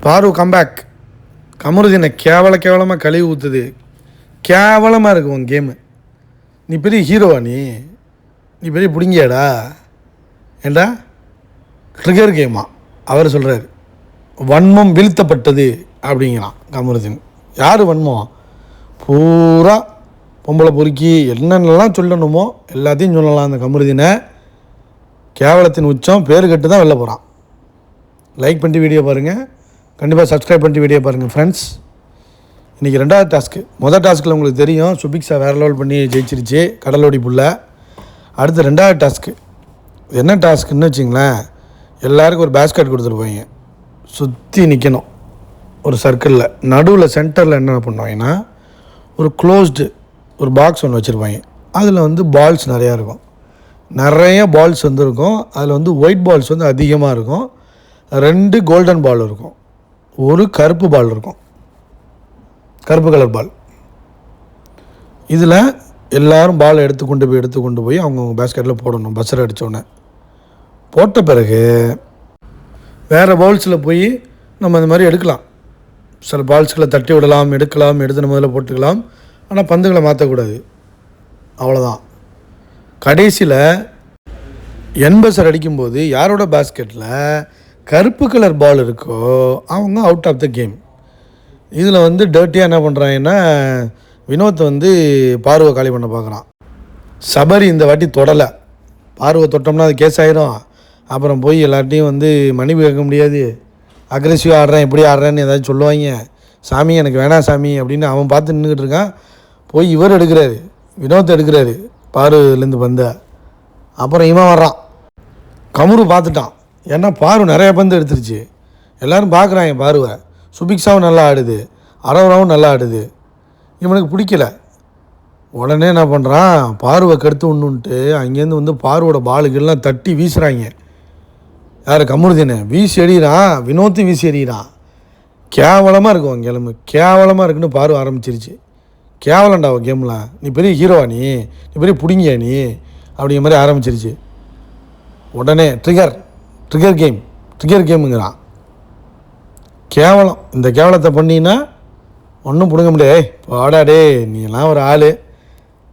பாரு கம்பேக். கமருதீனை கேவலமாக கழுவி ஊற்றுது. கேவலமாக இருக்கு உன் கேமு. நீ பெரிய ஹீரோவா? நீ பெரிய பிடிங்கியாடா? ஏண்டா ட்ரிகர் கேமா? அவர் சொல்கிறார் வன்மம் வீழ்த்தப்பட்டது அப்படிங்கிறான் கமருதீன். யார் வன்மம்? பூரா பொம்பளை பொறுக்கி என்னென்னலாம் சொல்லணுமோ எல்லாத்தையும் சொல்லலாம் அந்த கமருதீனை. கேவலத்தின் உச்சம் பேர் கட்டு தான் வெளில போகிறான். லைக் பண்ணிட்டு வீடியோ பாருங்கள். கண்டிப்பாக சப்ஸ்கிரைப் பண்ணிட்டு வீடியோ பாருங்கள் ஃப்ரெண்ட்ஸ். இன்றைக்கி 2வது டாஸ்க்கு. மொதல் டாஸ்க்கில் உங்களுக்கு தெரியும் சுபிக்ஷா வேறு லெவல் பண்ணி ஜெயிச்சிருச்சு கடலோடி புள்ள. அடுத்து 2வது டாஸ்க்கு. என்ன டாஸ்க்குன்னு வச்சிங்களேன், எல்லாருக்கும் ஒரு பேஸ்கெட் கொடுத்துருப்பாங்க. சுற்றி நிற்கணும் ஒரு சர்க்கிளில். நடுவில் சென்டரில் என்ன பண்ணுவாங்கன்னா ஒரு க்ளோஸ்டு ஒரு பாக்ஸ் ஒன்று வச்சுருப்பாங்க. அதில் வந்து பால்ஸ் நிறையா இருக்கும். நிறைய பால்ஸ் வந்து இருக்கும். அதில் வந்து ஒயிட் பால்ஸ் வந்து அதிகமாக இருக்கும். 2 கோல்டன் பால் இருக்கும். ஒரு கருப்பு பால் இருக்கும், கருப்பு கலர் பால். இதில் எல்லோரும் பால் எடுத்து கொண்டு போய் அவங்கவுங்க பேஸ்கெட்டில் போடணும். பஸ்ஸர் அடித்தோடனே போட்ட பிறகு வேறு பவுல்ஸில் போய் நம்ம இந்த மாதிரி எடுக்கலாம். சில பால்ஸ்களை தட்டி விடலாம், எடுத்து நம்ம முதல்ல போட்டுக்கலாம். ஆனால் பந்துகளை மாற்றக்கூடாது. அவ்வளோதான். கடைசியில் பஸ்ஸர் அடிக்கும்போது யாரோட பேஸ்கெட்டில் கருப்பு கலர் பால் இருக்கோ அவங்க அவுட் ஆஃப் த கேம். இதில் வந்து டர்ட்டியாக என்ன பண்ணுறாங்கன்னா வினோத் வந்து பார்வை காலி பண்ண பார்க்குறான். சபரி இந்த வாட்டி தொடலை. பார்வை தொட்டோம்னா அது கேஸ் ஆகிரும். அப்புறம் போய் எல்லார்ட்டையும் வந்து மணி கேட்க முடியாது. அக்ரெசிவாக ஆடுறேன், எப்படி ஆடுறேன்னு ஏதாச்சும் சொல்லுவாங்க. சாமி எனக்கு வேணாம் சாமி அப்படின்னு அவன் பார்த்து நின்றுக்கிட்டு இருக்கான். போய் இவர் எடுக்கிறாரு, வினோத் எடுக்கிறாரு பார்வையிலேருந்து வந்த. அப்புறம் இவன் வர்றான். கமுரு பார்த்துட்டான். ஏன்னா பார்வை நிறைய பந்து எடுத்துருச்சு. எல்லோரும் பார்க்குறாங்க பார்வை. சுபிக்ஷாவும் நல்லா ஆடுது, அரவராவும் நல்லா ஆடுது. இவனுக்கு பிடிக்கல. உடனே என்ன பண்ணுறான், பார்வை கெடுத்து ஒன்றுன்ட்டு அங்கேருந்து வந்து பார்வோட பாலுக்கெல்லாம் தட்டி வீசுகிறாங்க. யார்? கமருதீனை வீசி எறிகிறான். வினோத்து வீசி எறிகிறான். கேவலமாக இருக்கும் அவன் கிளம்பு. கேவலமாக இருக்குன்னு பார்வை ஆரம்பிச்சிருச்சு. கேவலண்டா அவன் கேமில். நீ பெரிய ஹீரோவா? நீ பெரிய பிடிங்கியா நீ அப்படிங்கிற மாதிரி ஆரம்பிச்சிருச்சு. உடனே ட்ரிகர் கேமுங்கிறான். கேவலம். இந்த கேவலத்தை பண்ணினா ஒன்றும் பிடுங்க முடியாது. பாடாடே நீ எல்லாம் ஒரு ஆள்,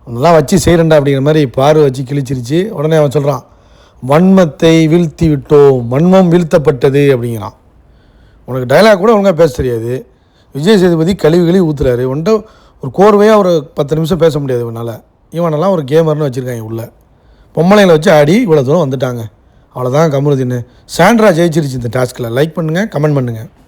ஒன்றெல்லாம் வச்சு செய்கிறண்டா அப்படிங்கிற மாதிரி பார்வை வச்சு கிழிச்சிருச்சு. உடனே அவன் சொல்கிறான் வன்மத்தை வீழ்த்தி விட்டோம், வன்மம் வீழ்த்தப்பட்டது அப்படிங்கிறான். உனக்கு டைலாக் கூட ஒழுங்காக பேச தெரியாது. விஜய் சேதுபதி கழுவி ஊற்றுறாரு. ஒன்றை ஒரு கோர்வையாக ஒரு 10 நிமிஷம் பேச முடியாது இவனால். இவனெல்லாம் ஒரு கேமர்னு வச்சுருக்காங்க உள்ள. பொம்பளைங்களை வச்சு ஆடி இவ்வளோ தூரம் வந்துட்டாங்க. அவ்வளோதான் கமருதீன். சாண்ட்ரா ஜெயிச்சிருச்சு இந்த டாஸ்கில். லைக் பண்ணுங்கள், கமெண்ட் பண்ணுங்கள்.